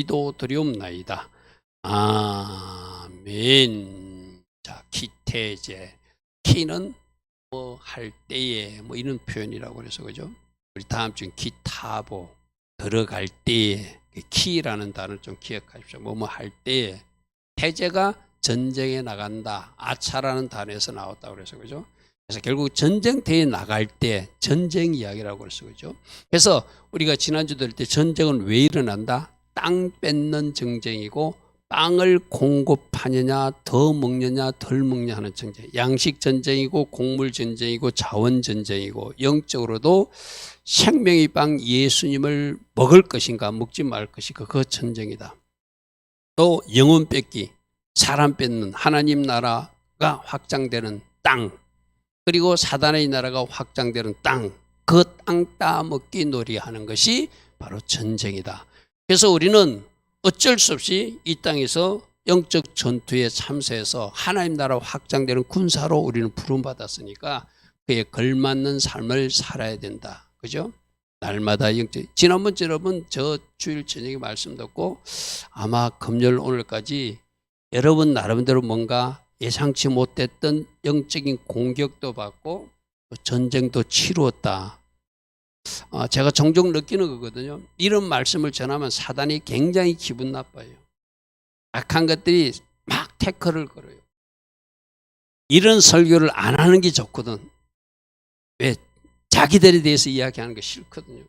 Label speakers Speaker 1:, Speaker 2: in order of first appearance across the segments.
Speaker 1: 기도드리옵나이다. 아멘. 자, 기태제. 키는 뭐 할 때에 뭐 이런 표현이라고 그래서 그죠? 우리 다음 주엔 기타보 들어갈 때에 키라는 단어를 좀 기억하십시오. 뭐 할 때에. 태제가 전쟁에 나간다. 아차라는 단어에서 나왔다고 그래서 그죠? 그래서 결국 전쟁터에 나갈 때 전쟁 이야기라고 그래서 그죠? 그래서 우리가 지난주 들을 때 전쟁은 왜 일어난다? 땅 뺏는 전쟁이고 빵을 공급하느냐 더 먹느냐 덜 먹느냐 하는 전쟁. 양식 전쟁이고 곡물 전쟁이고 자원 전쟁이고 영적으로도 생명의 빵 예수님을 먹을 것인가 먹지 말 것인가 그 전쟁이다. 또 영혼 뺏기 사람 뺏는 하나님 나라가 확장되는 땅 그리고 사단의 나라가 확장되는 땅 그 땅 따먹기 놀이하는 것이 바로 전쟁이다. 그래서 우리는 어쩔 수 없이 이 땅에서 영적 전투에 참여해서 하나님 나라 확장되는 군사로 우리는 부름받았으니까 그에 걸맞는 삶을 살아야 된다. 그죠? 날마다 영적. 지난번 여러분 저 주일 저녁에 말씀 듣고 아마 금요일 오늘까지 여러분 나름대로 뭔가 예상치 못했던 영적인 공격도 받고 전쟁도 치루었다. 제가 종종 느끼는 거거든요. 이런 말씀을 전하면 사단이 굉장히 기분 나빠요. 악한 것들이 막 태클을 걸어요. 이런 설교를 안 하는 게 좋거든. 왜? 자기들에 대해서 이야기하는 게 싫거든요.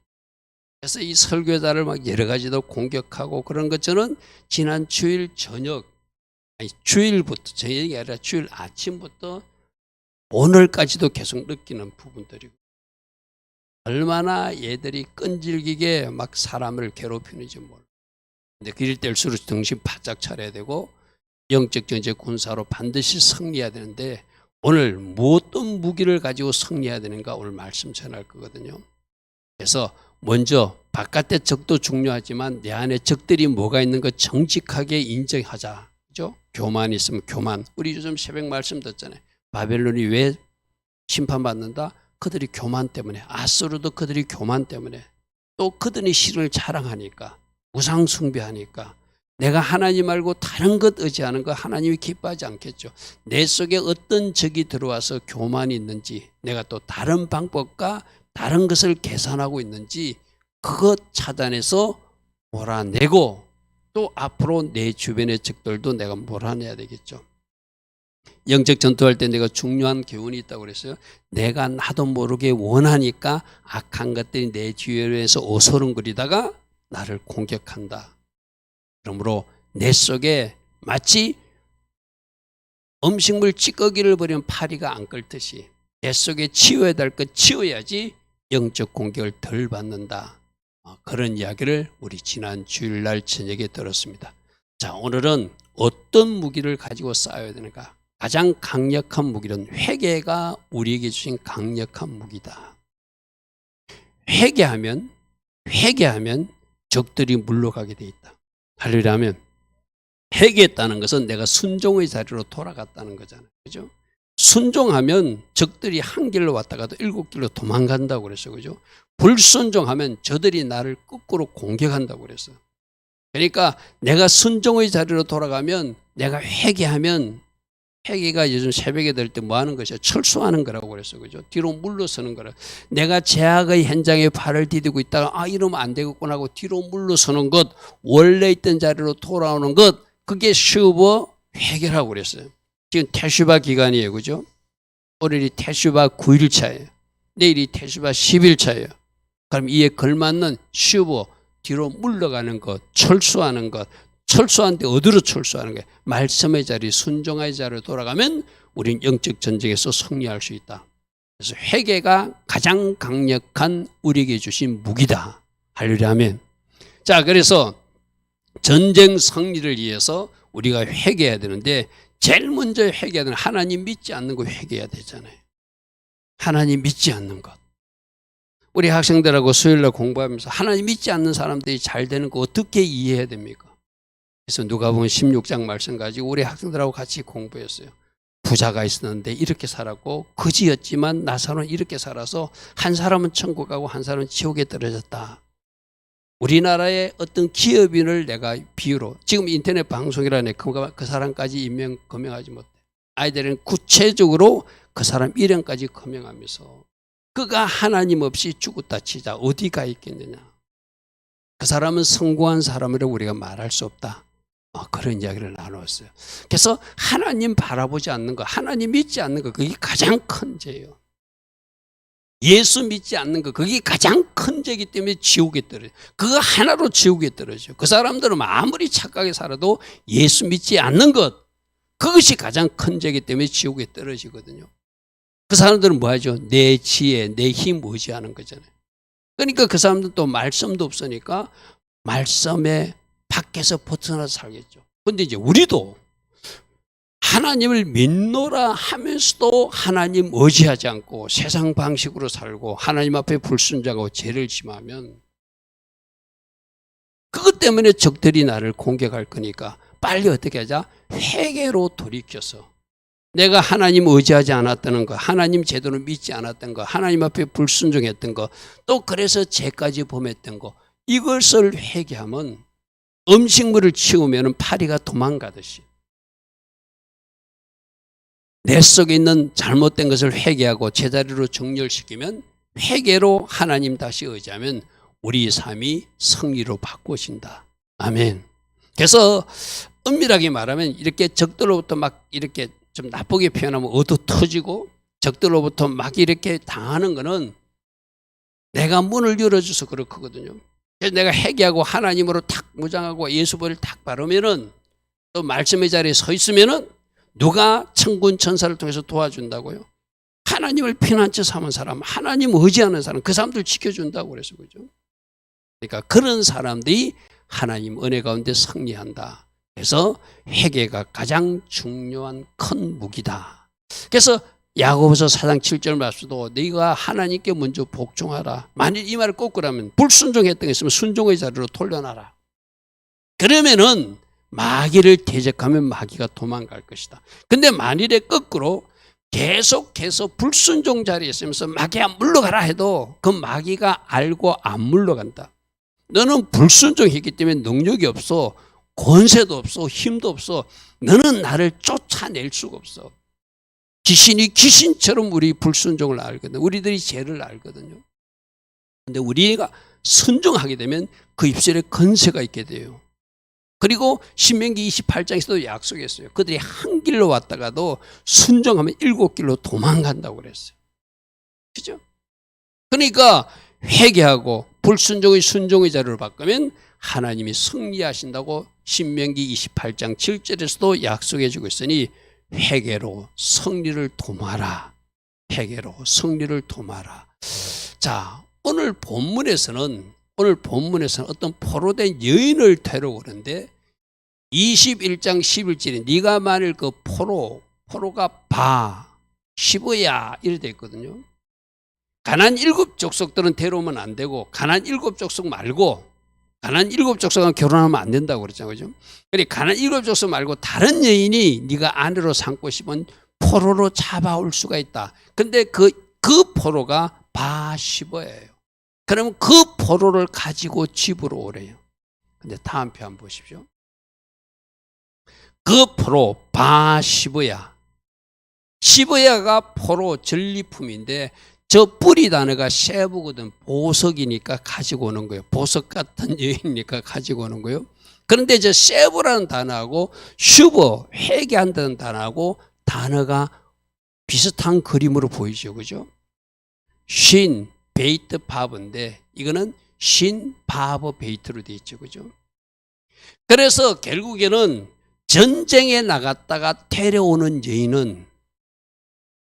Speaker 1: 그래서 이 설교자를 막 여러 가지도 공격하고 그런 것 저는 지난 주일 저녁, 아니 주일부터, 저녁이 아니라 주일 아침부터 오늘까지도 계속 느끼는 부분들이고 얼마나 얘들이 끈질기게 막 사람을 괴롭히는지 몰라. 근데 그럴 때일수록 정신 바짝 차려야 되고 영적 전쟁 군사로 반드시 승리해야 되는데 오늘 어떤 무기를 가지고 승리해야 되는가 오늘 말씀 전할 거거든요. 그래서 먼저 바깥의 적도 중요하지만 내 안에 적들이 뭐가 있는 거 정직하게 인정하자. 그죠? 교만 있으면 교만. 우리 요즘 새벽 말씀 듣잖아요. 바벨론이 왜 심판받는다? 그들이 교만 때문에. 아수르도 그들이 교만 때문에. 또 그들이 신을 자랑하니까. 우상 숭배하니까. 내가 하나님 말고 다른 것 의지하는 거 하나님이 기뻐하지 않겠죠. 내 속에 어떤 적이 들어와서 교만이 있는지 내가 또 다른 방법과 다른 것을 계산하고 있는지 그것 차단해서 몰아내고 또 앞으로 내 주변의 적들도 내가 몰아내야 되겠죠. 영적 전투할 때 내가 중요한 교훈이 있다고 그랬어요. 내가 나도 모르게 원하니까 악한 것들이 내 주위에서 어소름거리다가 나를 공격한다. 그러므로 내 속에 마치 음식물 찌꺼기를 버리면 파리가 안 끓듯이 내 속에 치워야 될 것 치워야지 영적 공격을 덜 받는다. 그런 이야기를 우리 지난 주일날 저녁에 들었습니다. 자, 오늘은 어떤 무기를 가지고 싸워야 되는가? 가장 강력한 무기는 회개가 우리에게 주신 강력한 무기다. 회개하면 적들이 물러가게 돼 있다. 할렐루야 하면 회개했다는 것은 내가 순종의 자리로 돌아갔다는 거잖아요. 그죠? 순종하면 적들이 한 길로 왔다가도 7길로 도망간다고 그랬어요. 그죠? 불순종하면 저들이 나를 거꾸로 공격한다고 그랬어요. 그러니까 내가 순종의 자리로 돌아가면 내가 회개하면 회개가 요즘 새벽에 될 때 뭐 하는 것이야? 철수하는 거라고 그랬어요. 그죠? 뒤로 물러서는 거라. 내가 제약의 현장에 발을 디디고 있다가 이러면 안 되겠구나 하고 뒤로 물러서는 것, 원래 있던 자리로 돌아오는 것, 그게 슈버 회개라고 그랬어요. 지금 테슈바 기간이에요. 그죠? 오늘이 테슈바 9일차예요. 내일이 테슈바 10일차예요. 그럼 이에 걸맞는 슈버, 뒤로 물러가는 것, 철수하는 것, 철수하는데 어디로 철수하는 거예요? 말씀의 자리, 순종의 자리로 돌아가면 우리는 영적 전쟁에서 승리할 수 있다. 그래서 회개가 가장 강력한 우리에게 주신 무기다. 할렐루야 아멘. 자, 그래서 전쟁 승리를 위해서 우리가 회개해야 되는데 제일 먼저 회개해야 되는 하나님 믿지 않는 거 회개해야 되잖아요. 하나님 믿지 않는 것. 우리 학생들하고 수요일날 공부하면서 하나님 믿지 않는 사람들이 잘 되는 거 어떻게 이해해야 됩니까? 그래서 누가복음 16장 말씀 가지고 우리 학생들하고 같이 공부했어요. 부자가 있었는데 이렇게 살았고 거지였지만 나사로는 이렇게 살아서 한 사람은 천국 가고 한 사람은 지옥에 떨어졌다. 우리나라의 어떤 기업인을 내가 비유로, 지금 인터넷 방송이라네 그 사람까지 인명 거명하지 못해. 아이들은 구체적으로 그 사람 이름까지 거명하면서 그가 하나님 없이 죽었다 치자 어디가 있겠느냐. 그 사람은 성공한 사람이라고 우리가 말할 수 없다. 그런 이야기를 나누었어요. 그래서 하나님 바라보지 않는 거, 하나님 믿지 않는 거, 그게 가장 큰 죄예요. 예수 믿지 않는 거, 그게 가장 큰 죄이기 때문에 지옥에 떨어져요. 그거 하나로 지옥에 떨어져요. 그 사람들은 아무리 착하게 살아도 예수 믿지 않는 것, 그것이 가장 큰 죄이기 때문에 지옥에 떨어지거든요. 그 사람들은 뭐 하죠? 내 지혜, 내 힘 의지하는 거잖아요. 그러니까 그 사람들은 또 말씀도 없으니까 말씀에 밖에서 벗어나서 살겠죠. 그런데 이제 우리도 하나님을 믿노라 하면서도 하나님 의지하지 않고 세상 방식으로 살고 하나님 앞에 불순종하고 죄를 심하면 그것 때문에 적들이 나를 공격할 거니까 빨리 어떻게 하자? 회개로 돌이켜서 내가 하나님 의지하지 않았다는 거, 하나님 제대로 믿지 않았던 거, 하나님 앞에 불순종했던 거, 또 그래서 죄까지 범했던 거, 이것을 회개하면 음식물을 치우면 파리가 도망가듯이 내 속에 있는 잘못된 것을 회개하고 제자리로 정렬시키면 회개로 하나님 다시 의지하면 우리 삶이 승리로 바꾸신다. 아멘. 그래서 엄밀하게 말하면 이렇게 적들로부터 막 이렇게 좀 나쁘게 표현하면 얻어 터지고 적들로부터 막 이렇게 당하는 거는 내가 문을 열어줘서 그렇거든요. 그래서 내가 회개하고 하나님으로 탁 무장하고 예수보를 탁 바르면은 또 말씀의 자리에 서 있으면은 누가 천군 천사를 통해서 도와준다고요? 하나님을 피난처 삼은 사람, 하나님 의지하는 사람, 그 사람들 지켜준다고 그래서 그죠? 그러니까 그런 사람들이 하나님 은혜 가운데 승리한다. 그래서 회개가 가장 중요한 큰 무기다. 그래서 야고보서 4장 7절 말씀도 네가 하나님께 먼저 복종하라. 만일 이 말을 거꾸로 하면 불순종했던 게 있으면 순종의 자리로 돌려놔라. 그러면은 마귀를 대적하면 마귀가 도망갈 것이다. 근데 만일에 거꾸로 계속해서 불순종 자리에 있으면서 마귀야 물러가라 해도 그 마귀가 알고 안 물러간다. 너는 불순종했기 때문에 능력이 없어. 권세도 없어. 힘도 없어. 너는 나를 쫓아낼 수가 없어. 귀신이 귀신처럼 우리 불순종을 알거든. 우리들이 죄를 알거든요. 근데 우리가 순종하게 되면 그 입술에 권세가 있게 돼요. 그리고 신명기 28장에서도 약속했어요. 그들이 한 길로 왔다가도 순종하면 7길로 도망간다고 그랬어요. 그죠? 그러니까 회개하고 불순종의 순종의 자리로 바꾸면 하나님이 승리하신다고 신명기 28장 7절에서도 약속해 주고 있으니 회개로 승리를 도모하라. 회개로 승리를 도모하라. 자, 오늘 본문에서는 어떤 포로된 여인을 데려오는데 21장 11절에 네가 만일 그 포로가 시브야 이렇게 돼 있거든요. 가나안 7족속들은 데려오면 안 되고 가나안 7족속 말고 가나안 7족속은 결혼하면 안 된다고 그랬잖아요. 그죠? 그러니까 가나안 7족속 말고 다른 여인이 네가 아내로 삼고 싶으면 포로로 잡아올 수가 있다. 근데 그 포로가 바시버예요. 그러면 그 포로를 가지고 집으로 오래요. 근데 다음 표 한번 보십시오. 그 포로 바시브야. 시브야가 포로 전리품인데 저 뿌리 단어가 세부거든. 보석이니까 가지고 오는 거예요. 보석 같은 여인이니까 가지고 오는 거예요. 그런데 저 세부라는 단어하고 슈버, 회개한다는 단어하고 단어가 비슷한 그림으로 보이죠. 그죠? 신, 베이트, 바브인데 이거는 신, 바브, 베이트로 되어 있죠. 그죠? 그래서 결국에는 전쟁에 나갔다가 데려오는 여인은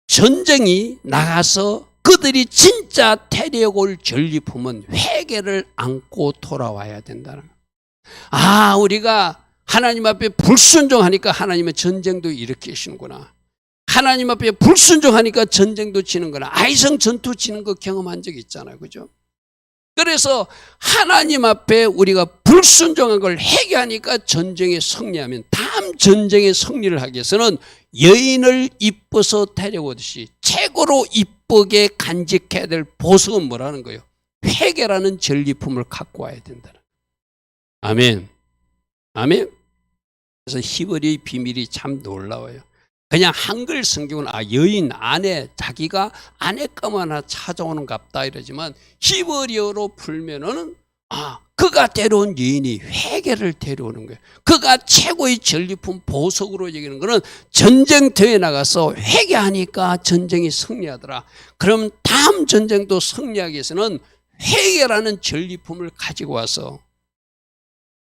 Speaker 1: 전쟁이 나가서 그들이 진짜 데려올 전리품은 회개를 안고 돌아와야 된다는 거예요. 우리가 하나님 앞에 불순종하니까 하나님은 전쟁도 일으키시는구나. 하나님 앞에 불순종하니까 전쟁도 치는구나. 아이성 전투 치는 거 경험한 적 있잖아요. 그죠? 그래서 하나님 앞에 우리가 불순종한 걸 회개하니까 전쟁에 승리하면 다음 전쟁에 승리를 하기 위해서는 여인을 이뻐서 데려오듯이 최고로 이쁘게 간직해야 될 보석은 뭐라는 거예요? 회개라는 전리품을 갖고 와야 된다는 거예요. 아멘. 아멘. 그래서 히브리 비밀이 참 놀라워요. 그냥 한글 성경은 여인, 아내, 자기가 아내감 하나 찾아오는갑다 이러지만 히브리어로 풀면은 그가 데려온 여인이 회개를 데려오는 거예요. 그가 최고의 전리품 보석으로 여기는 거는 전쟁터에 나가서 회개하니까 전쟁이 승리하더라. 그럼 다음 전쟁도 승리하기 위해서는 회개라는 전리품을 가지고 와서,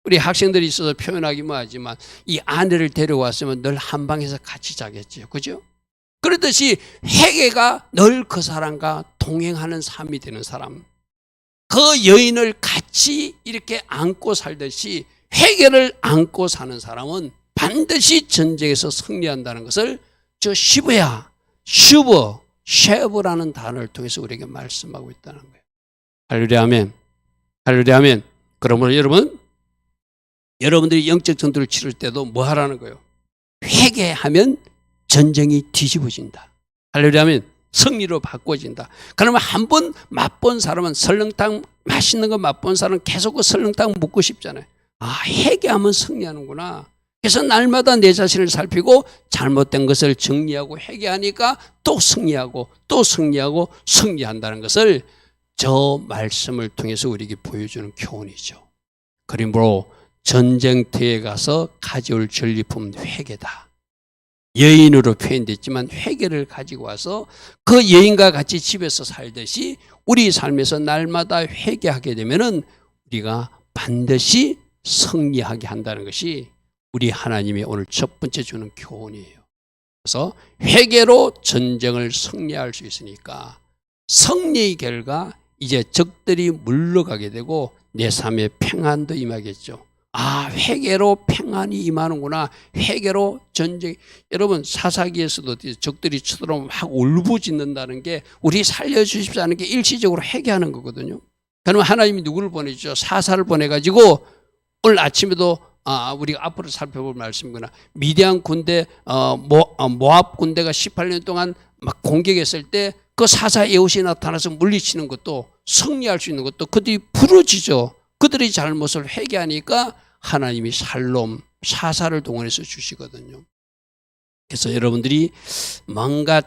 Speaker 1: 우리 학생들이 있어서 표현하기 뭐하지만 이 아내를 데려왔으면 늘 한 방에서 같이 자겠죠. 그죠? 그렇듯이 회개가 늘 그 사람과 동행하는 삶이 되는 사람, 그 여인을 같이 이렇게 안고 살듯이 회개를 안고 사는 사람은 반드시 전쟁에서 승리한다는 것을 저 쉐브라는 단어를 통해서 우리에게 말씀하고 있다는 거예요. 할렐루야 아멘. 할렐루야 아멘. 그러므로 여러분들이 영적 전투를 치를 때도 뭐 하라는 거예요? 회개하면 전쟁이 뒤집어진다. 할렐루야 아멘. 승리로 바꿔진다. 그러면 한 번 맛본 사람은, 설렁탕 맛있는 거 맛본 사람은 계속 그 설렁탕 먹고 싶잖아요. 회개하면 승리하는구나. 그래서 날마다 내 자신을 살피고 잘못된 것을 정리하고 회개하니까 또 승리하고 또 승리하고 승리한다는 것을 저 말씀을 통해서 우리에게 보여주는 교훈이죠. 그러므로 전쟁터에 가서 가져올 전리품 회개다. 여인으로 표현됐지만 회개를 가지고 와서 그 여인과 같이 집에서 살듯이 우리 삶에서 날마다 회개하게 되면은 우리가 반드시 승리하게 한다는 것이 우리 하나님이 오늘 첫 번째 주는 교훈이에요. 그래서 회개로 전쟁을 승리할 수 있으니까 승리의 결과 이제 적들이 물러가게 되고 내 삶에 평안도 임하겠죠. 회개로 평안이 임하는구나. 회개로 전쟁. 여러분 사사기에서도 적들이 쳐들어오면 막 울부짖는다는 게 우리 살려주십시오 하는 게 일시적으로 회개하는 거거든요. 그러면 하나님이 누구를 보내주죠? 사사를 보내가지고 오늘 아침에도 우리가 앞으로 살펴볼 말씀이구나. 미디안 군대, 모압 군대가 18년 동안 막 공격했을 때 그 사사 에봇이 나타나서 물리치는 것도, 승리할 수 있는 것도 그들이 부러지죠. 그들의 잘못을 회개하니까 하나님이 사사를 동원해서 주시거든요. 그래서 여러분들이 뭔가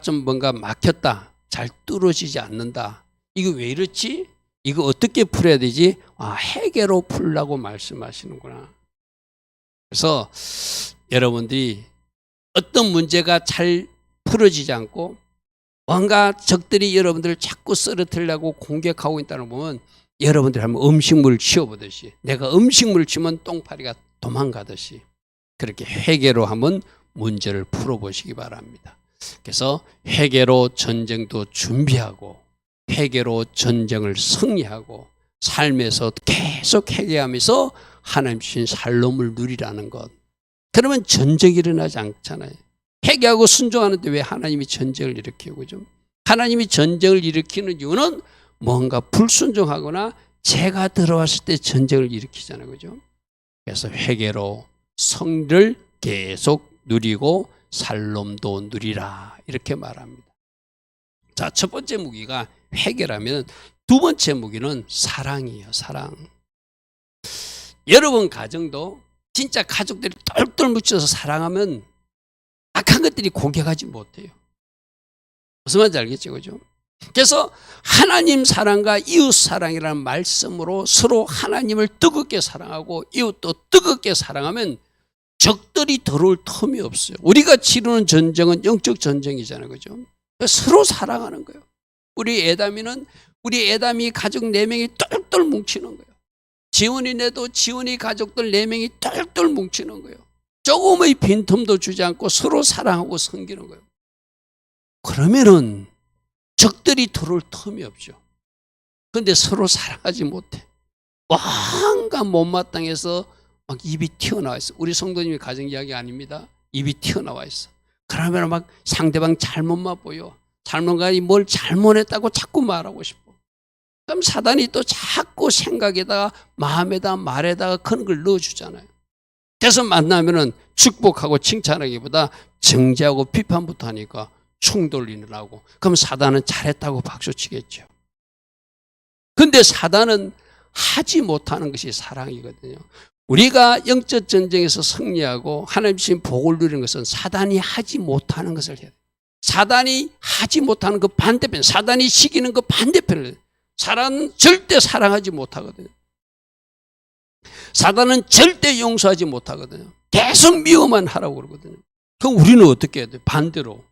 Speaker 1: 막혔다, 잘 뚫어지지 않는다, 이거 왜 이렇지? 이거 어떻게 풀어야 되지? 회개로 풀라고 말씀하시는구나. 그래서 여러분들이 어떤 문제가 잘 풀어지지 않고 뭔가 적들이 여러분들을 자꾸 쓰러뜨리려고 공격하고 있다는 거 보면 여러분들이 한번 음식물을 치워보듯이, 내가 음식물을 치면 똥파리가 도망가듯이 그렇게 회개로 한번 문제를 풀어보시기 바랍니다. 그래서 회개로 전쟁도 준비하고 회개로 전쟁을 승리하고 삶에서 계속 회개하면서 하나님 주신 살롬을 누리라는 것. 그러면 전쟁이 일어나지 않잖아요. 회개하고 순종하는데 왜 하나님이 전쟁을 일으키고, 그죠? 하나님이 전쟁을 일으키는 이유는 뭔가 불순종하거나 죄가 들어왔을 때 전쟁을 일으키잖아요, 그죠? 그래서 회개로 성리를 계속 누리고 살롬도 누리라, 이렇게 말합니다. 자, 첫 번째 무기가 회개라면 두 번째 무기는 사랑이에요. 사랑. 여러분 가정도 진짜 가족들이 똘똘 뭉쳐서 사랑하면 악한 것들이 공격하지 못해요. 무슨 말인지 알겠죠, 그죠? 그래서 하나님 사랑과 이웃 사랑이라는 말씀으로 서로 하나님을 뜨겁게 사랑하고 이웃도 뜨겁게 사랑하면 적들이 들어올 틈이 없어요. 우리가 치르는 전쟁은 영적 전쟁이잖아요, 그죠? 서로 사랑하는 거예요. 우리 애담이 가족 4명이 똘똘 뭉치는 거예요. 지원이네도 지원이 가족들 4명이 똘똘 뭉치는 거예요. 조금의 빈틈도 주지 않고 서로 사랑하고 섬기는 거예요. 그러면은 적들이 들어올 틈이 없죠. 그런데 서로 사랑하지 못해. 뭔가 못마땅해서 막 입이 튀어나와 있어. 우리 성도님의 가정 이야기 아닙니다. 입이 튀어나와 있어. 그러면 막 상대방 잘못만 보여. 잘못가니 뭘 잘못했다고 자꾸 말하고 싶어. 그럼 사단이 또 자꾸 생각에다가 마음에다가 말에다가 그런 걸 넣어주잖아요. 그래서 만나면은 축복하고 칭찬하기보다 정죄하고 비판부터 하니까 충돌이 일어나고, 그럼 사단은 잘했다고 박수치겠죠. 근데 사단은 하지 못하는 것이 사랑이거든요. 우리가 영적 전쟁에서 승리하고 하나님 주신 복을 누리는 것은 사단이 하지 못하는 것을 해야 돼요. 사단이 하지 못하는 그 반대편, 사단이 시키는 그 반대편을 해야 돼요. 사단은 절대 사랑하지 못하거든요. 사단은 절대 용서하지 못하거든요. 계속 미워만 하라고 그러거든요. 그럼 우리는 어떻게 해야 돼요? 반대로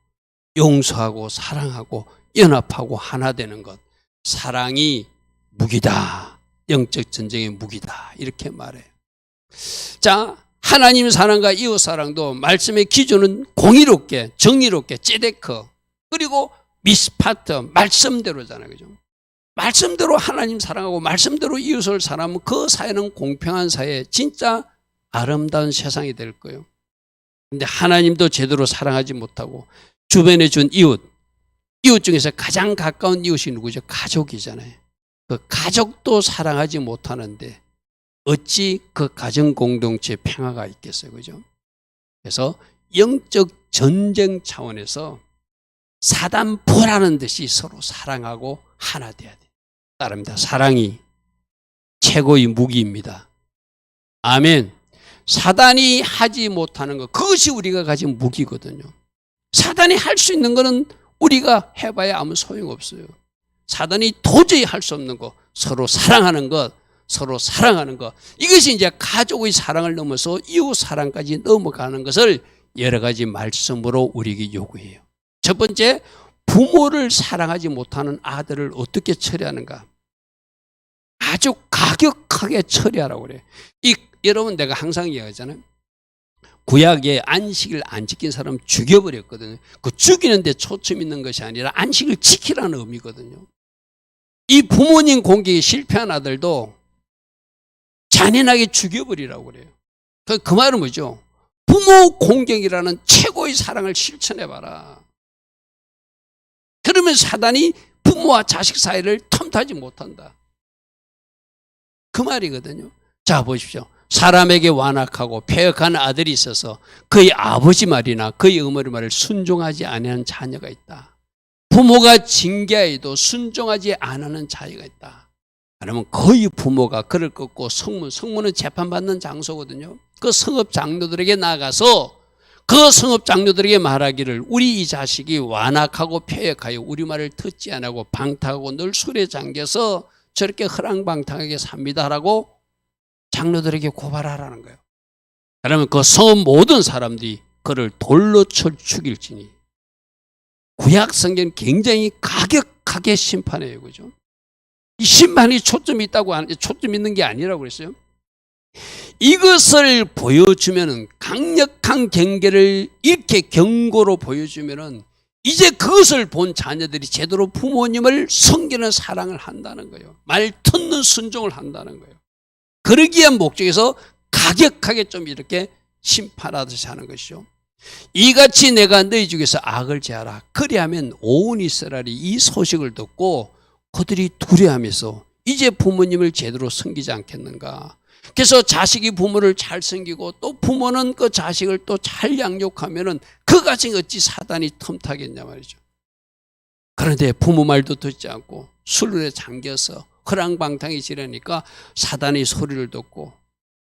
Speaker 1: 용서하고 사랑하고 연합하고 하나 되는 것. 사랑이 무기다. 영적 전쟁의 무기다. 이렇게 말해요. 자, 하나님 사랑과 이웃 사랑도 말씀의 기준은 공의롭게, 정의롭게, ጼ데크, 그리고 미스파트, 말씀대로잖아요. 그죠? 말씀대로 하나님 사랑하고 말씀대로 이웃을 사랑하면 그 사회는 공평한 사회, 진짜 아름다운 세상이 될 거예요. 근데 하나님도 제대로 사랑하지 못하고 주변에 준 이웃 중에서 가장 가까운 이웃이 누구죠? 가족이잖아요. 그 가족도 사랑하지 못하는데 어찌 그 가정 공동체 평화가 있겠어요. 그죠? 그래서 영적 전쟁 차원에서 사단 보라는 듯이 서로 사랑하고 하나 돼야 돼요. 따릅니다. 사랑이 최고의 무기입니다. 아멘. 사단이 하지 못하는 것, 그것이 우리가 가진 무기거든요. 사단이 할 수 있는 것은 우리가 해봐야 아무 소용없어요. 사단이 도저히 할 수 없는 것, 서로 사랑하는 것, 서로 사랑하는 것, 이것이 이제 가족의 사랑을 넘어서 이웃 사랑까지 넘어가는 것을 여러 가지 말씀으로 우리에게 요구해요. 첫 번째, 부모를 사랑하지 못하는 아들을 어떻게 처리하는가? 아주 가격하게 처리하라고 그래요. 여러분, 내가 항상 이야기하잖아요. 구약에 안식일 안 지킨 사람 죽여버렸거든요. 그 죽이는 데 초점 있는 것이 아니라 안식을 지키라는 의미거든요. 이 부모님 공격에 실패한 아들도 잔인하게 죽여버리라고 그래요. 그 말은 뭐죠? 부모 공격이라는 최고의 사랑을 실천해봐라. 그러면 사단이 부모와 자식 사이를 틈타지 못한다. 그 말이거든요. 자, 보십시오. 사람에게 완악하고 패역한 아들이 있어서 그의 아버지 말이나 그의 어머니 말을 순종하지 않는 자녀가 있다. 부모가 징계해도 순종하지 않는 자녀가 있다. 그러면 거의 부모가 그를 꺾고 성문은 재판받는 장소거든요. 그 성읍 장로들에게 나가서 그 성읍 장로들에게 말하기를 우리 이 자식이 완악하고 패역하여 우리 말을 듣지 않고 방탕하고 늘 술에 잠겨서 저렇게 허랑방탕하게 삽니다라고 장로들에게 고발하라는 거예요. 그러면 그 성읍 모든 사람들이 그를 돌로 쳐 죽일지니. 구약 성경 굉장히 가격하게 심판해요. 그죠? 이 심판이 초점이 있는 게 아니라고 그랬어요. 이것을 보여주면은, 강력한 경계를 이렇게 경고로 보여주면은 이제 그것을 본 자녀들이 제대로 부모님을 섬기는 사랑을 한다는 거예요. 말 듣는 순종을 한다는 거예요. 그러기 위한 목적에서 가격하게 좀 이렇게 심판하듯이 하는 것이죠. 이같이 내가 너희 중에서 악을 제하라. 그리하면 온 이스라엘이 이 소식을 듣고 그들이 두려워하면서 이제 부모님을 제대로 섬기지 않겠는가. 그래서 자식이 부모를 잘 섬기고 또 부모는 그 자식을 또 잘 양육하면은 그 가정이 어찌 사단이 틈타겠냐 말이죠. 그런데 부모 말도 듣지 않고 술에 잠겨서 허랑방탕이 지르니까 사단이 소리를 듣고,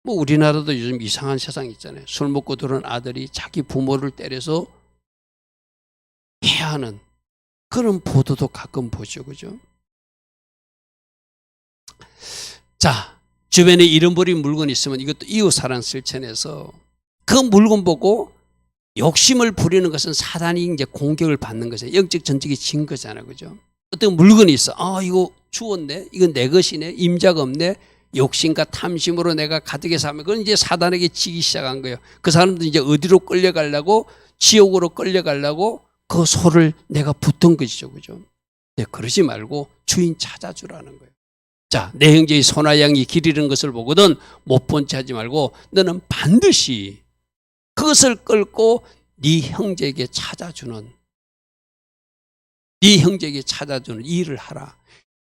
Speaker 1: 뭐 우리나라도 요즘 이상한 세상 있잖아요. 술 먹고 들어온 아들이 자기 부모를 때려서 해하는 그런 보도도 가끔 보죠. 그죠? 자, 주변에 잃어버린 물건이 있으면 이것도 이웃 사랑 실천해서 그 물건 보고 욕심을 부리는 것은 사단이 이제 공격을 받는 것이에요. 영적 전쟁이 진 거잖아요. 그죠? 어떤 물건이 있어. 이거 주웠네. 이건 내 것이네. 임자가 없네. 욕심과 탐심으로 내가 가득해서 하면 그건 이제 사단에게 지기 시작한 거예요. 그 사람도 이제 어디로 끌려가려고, 지옥으로 끌려가려고 그 소를 내가 붙은 것이죠. 그죠? 네, 그러지 말고 주인 찾아주라는 거예요. 자, 내 형제의 소나 양이 길 잃은 것을 보거든 못 본 채 하지 말고 너는 반드시 그것을 끌고 네 형제에게 찾아주는 일을 하라.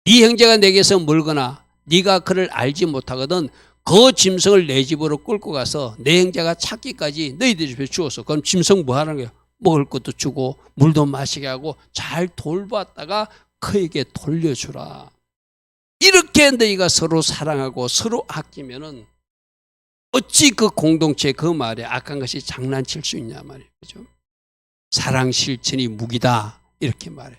Speaker 1: 네 형제가 내게서 멀거나 네가 그를 알지 못하거든 그 짐승을 내 집으로 끌고 가서 내 형제가 찾기까지 너희들 집에 주었어. 그럼 짐승 뭐 하는 거야? 먹을 것도 주고 물도 마시게 하고 잘 돌봤다가 그에게 돌려주라. 이렇게 너희가 서로 사랑하고 서로 아끼면은 어찌 그 공동체 그 말에 악한 것이 장난칠 수 있냐 말이에요. 그죠? 사랑 실천이 무기다 이렇게 말해.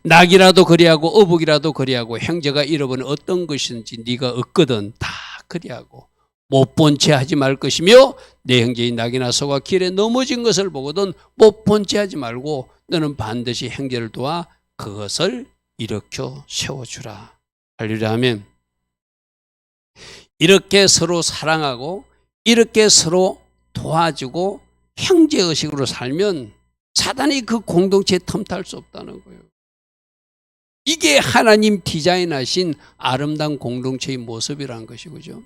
Speaker 1: 낙이라도 그리하고 어복이라도 그리하고 형제가 잃어버린 어떤 것이든지 네가 얻거든 다 그리하고 못 본 채 하지 말 것이며 내 형제의 낙이나 소가 길에 넘어진 것을 보거든 못 본 채 하지 말고 너는 반드시 형제를 도와 그것을 일으켜 세워주라. 할렐루야 하면 이렇게 서로 사랑하고 이렇게 서로 도와주고 형제의식으로 살면 사단이 그 공동체에 틈탈 수 없다는 거예요. 이게 하나님 디자인하신 아름다운 공동체의 모습이라는 것이죠.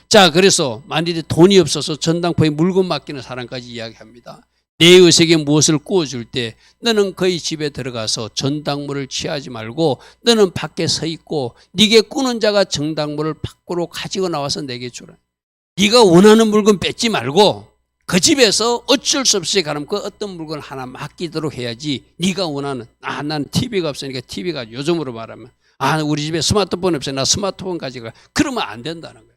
Speaker 1: 자, 그래서 만일에 돈이 없어서 전당포에 물건 맡기는 사람까지 이야기합니다. 내 의식에 무엇을 구워줄 때 너는 그의 집에 들어가서 전당물을 취하지 말고 너는 밖에 서 있고 네게 꾸는 자가 전당물을 밖으로 가지고 나와서 내게 주라. 네가 원하는 물건 뺏지 말고 그 집에서 어쩔 수 없이 가면 그 어떤 물건 하나 맡기도록 해야지. 네가 원하는 난 TV가 없으니까 TV가 요즘으로 말하면 우리 집에 스마트폰 없어요. 나 스마트폰 가지고 그러면 안 된다는 거예요.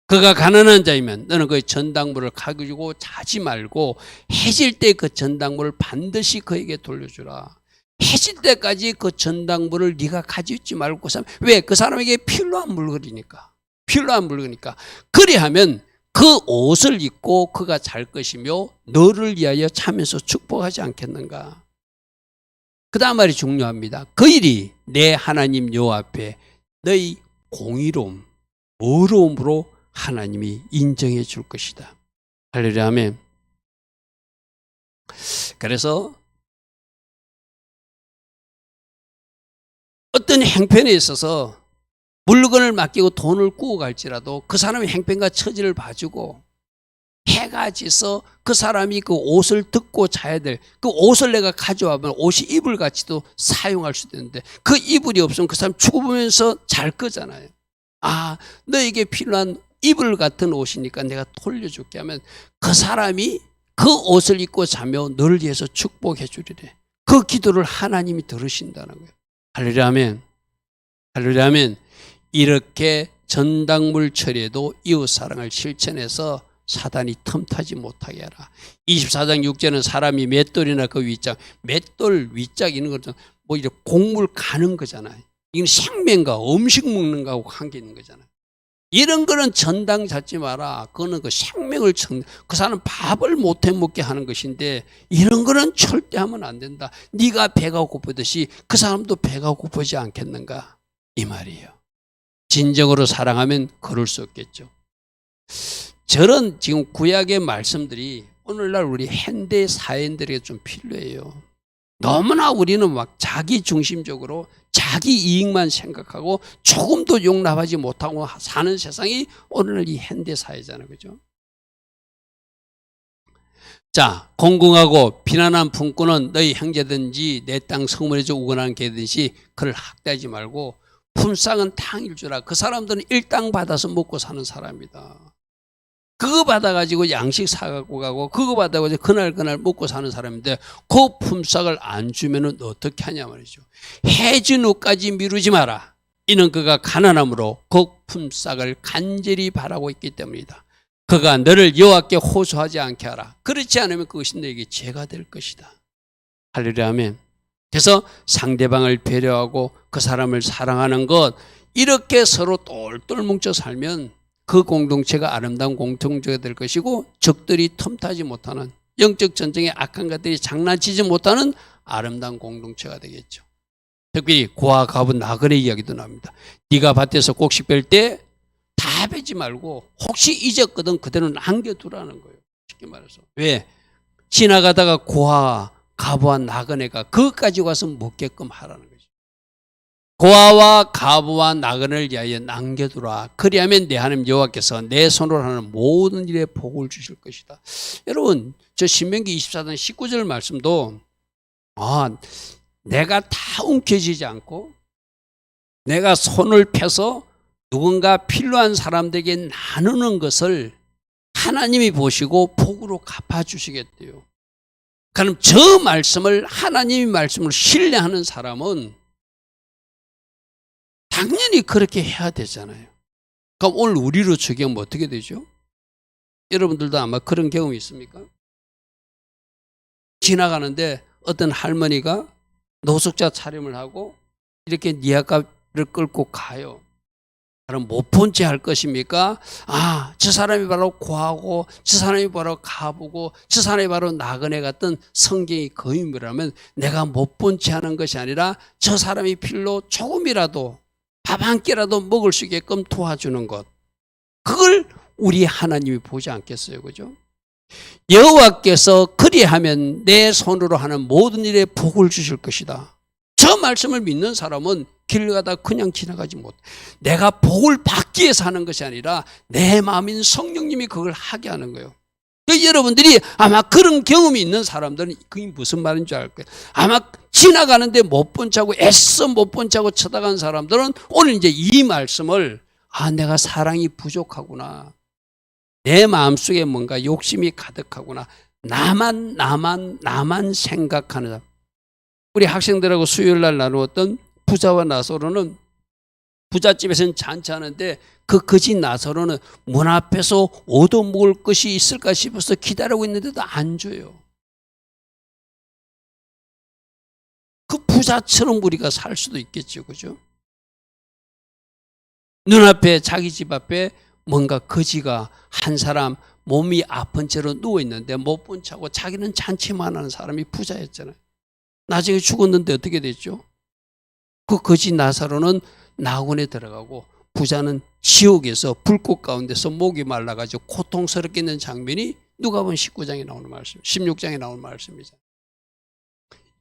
Speaker 1: 그가 가난한 자이면 너는 그 전당물을 가지고 자지 말고 해질 때 그 전당물을 반드시 그에게 돌려주라. 해질 때까지 그 전당물을 네가 가지고 있지 말고 왜? 그 사람에게 필요한 물건이니까. 필요한 물건이니까. 그리하면 그 옷을 입고 그가 잘 것이며 너를 위하여 차면서 축복하지 않겠는가. 그 다음 말이 중요합니다. 그 일이 내 하나님 여호와 앞에 너희 공의로움, 의로움으로 하나님이 인정해 줄 것이다. 할렐루야 아멘. 그래서 어떤 행편에 있어서 물건을 맡기고 돈을 구워갈지라도 그 사람의 행편과 처지를 봐주고 해가 지서 그 사람이 그 옷을 듣고 자야 될 그 옷을 내가 가져와면 옷이 이불 같이도 사용할 수도 있는데 그 이불이 없으면 그 사람 죽으면서 잘 거잖아요. 너에게 필요한 이불 같은 옷이니까 내가 돌려줄게 하면 그 사람이 그 옷을 입고 자며 너를 위해서 축복해 주리래. 그 기도를 하나님이 들으신다는 거예요. 할렐루야 아멘. 할렐루야 아멘. 이렇게 전당물 처리에도 이웃사랑을 실천해서 사단이 틈타지 못하게 하라. 24장 6절은 사람이 맷돌이나 그 윗짝, 맷돌 윗짝 이런 것은 뭐 이렇게 곡물 가는 거잖아요. 이건 생명과 음식 먹는 거하고 관계 있는 거잖아요. 이런 거는 전당 잡지 마라. 그거는 그 생명을 그 사람 밥을 못 해 먹게 하는 것인데 이런 거는 절대 하면 안 된다. 네가 배가 고프듯이 그 사람도 배가 고프지 않겠는가 이 말이에요. 진정으로 사랑하면 그럴 수 없겠죠. 저런 지금 구약의 말씀들이 오늘날 우리 현대 사회인들에게 좀 필요해요. 너무나 우리는 막 자기 중심적으로 자기 이익만 생각하고 조금도 용납하지 못하고 사는 세상이 오늘날 이 현대 사회잖아요. 그죠? 자, 공공하고 비난한 품꾼은 너희 형제든지 내 땅 성문에서 우건한 개든지 그를 학대하지 말고 품삯은 탕일 주라. 그 사람들은 일당 받아서 먹고 사는 사람이다. 그거 받아가지고 양식 사갖고 가고 그거 받아가지고 그날 먹고 사는 사람인데 그 품삯을 안 주면은 어떻게 하냐 말이죠. 해진 후까지 미루지 마라. 이는 그가 가난함으로 그 품삯을 간절히 바라고 있기 때문이다. 그가 너를 여호와께 호소하지 않게 하라. 그렇지 않으면 그것이 너에게 죄가 될 것이다. 할렐루야 아멘. 그래서 상대방을 배려하고 그 사람을 사랑하는 것 이렇게 서로 똘똘 뭉쳐 살면 그 공동체가 아름다운 공동체가 될 것이고 적들이 틈타지 못하는 영적 전쟁의 악한 것들이 장난치지 못하는 아름다운 공동체가 되겠죠. 특별히 고아 가부 나그네 이야기도 나옵니다. 네가 밭에서 곡식 뺄 때 다 베지 말고 혹시 잊었거든 그대로 남겨두라는 거예요. 쉽게 말해서. 왜? 지나가다가 고아 가부와 나그네가 그것까지 와서 먹게끔 하라는 거죠. 고아와 가부와 나그네를 위하여 남겨두라. 그리하면 내 하나님 여호와께서 내 손으로 하는 모든 일에 복을 주실 것이다. 여러분 저 신명기 24장 19절 말씀도 내가 다 움켜쥐지 않고 내가 손을 펴서 누군가 필요한 사람들에게 나누는 것을 하나님이 보시고 복으로 갚아주시겠대요. 그럼 저 말씀을 하나님의 말씀을 신뢰하는 사람은 당연히 그렇게 해야 되잖아요. 그럼 오늘 우리로 적용하면 어떻게 되죠? 여러분들도 아마 그런 경험이 있습니까? 지나가는데 어떤 할머니가 노숙자 차림을 하고 이렇게 니아가를 끌고 가요. 그럼 못 본 채 할 것입니까? 아, 저 사람이 바로 고하고 저 사람이 바로 가보고 저 사람이 바로 나그네 같은 성경의 거인이라면 내가 못 본 채 하는 것이 아니라 저 사람이 필로 조금이라도 밥 한 끼라도 먹을 수 있게끔 도와주는 것, 그걸 우리 하나님이 보지 않겠어요? 그죠? 여호와께서 그리하면 내 손으로 하는 모든 일에 복을 주실 것이다. 저 말씀을 믿는 사람은 길 가다 그냥 지나가지 못. 내가 복을 받기 위해서 하는 것이 아니라 내 마음인 성령님이 그걸 하게 하는 거예요. 여러분들이 아마 그런 경험이 있는 사람들은 그게 무슨 말인 줄 알 거예요. 아마 지나가는데 못 본 척하고 애써 못 본 척하고 쳐다간 사람들은 오늘 이제 이 말씀을, 아, 내가 사랑이 부족하구나. 내 마음속에 뭔가 욕심이 가득하구나. 나만 생각하는 사람. 우리 학생들하고 수요일 날 나누었던 부자와 나사로는, 부잣집에서는 잔치하는데 그 거지 나사로는 문 앞에서 얻어먹을 것이 있을까 싶어서 기다리고 있는데도 안 줘요. 그 부자처럼 우리가 살 수도 있겠죠. 그죠? 눈앞에, 자기 집 앞에 뭔가 거지가 한 사람 몸이 아픈 채로 누워있는데 못 본 척하고 자기는 잔치만 하는 사람이 부자였잖아요. 나중에 죽었는데 어떻게 됐죠? 그 거지 나사로는 낙원에 들어가고 부자는 지옥에서 불꽃 가운데서 목이 말라가지고 고통스럽게 있는 장면이 누가복음 19장에 나오는 말씀, 16장에 나오는 말씀이죠.